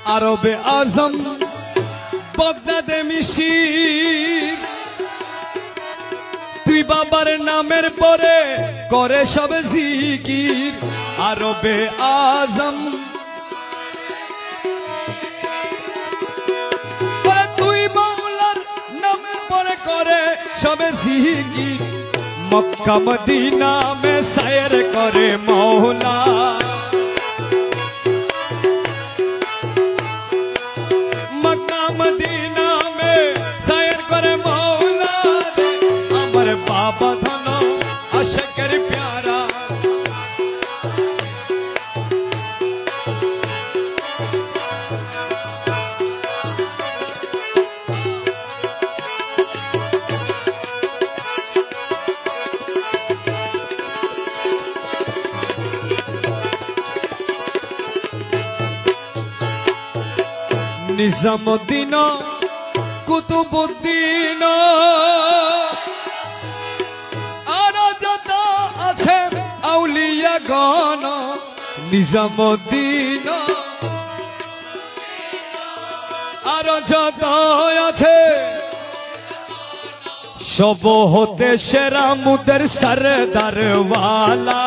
আরবে আজম বগদাদে মিশির তুই বাবার নামের পরে করে সবে জিকির আরবে আজম তুই মাওলার নামের পরে করে সবে জিকির মক্কা মদিনা মে সায়ের করে মৌলা মক্কা মদিনা মে সায়ের করে মৌলা আমার বাবা ধন আশকের প্যারা নিজামুদ্দিন কুতুবুদ্দিন আর যত আছে আউলিয়া গণ নিজামুদ্দিন আর যত আছে সব হতে সেরা মুদের সরদার ওয়ালা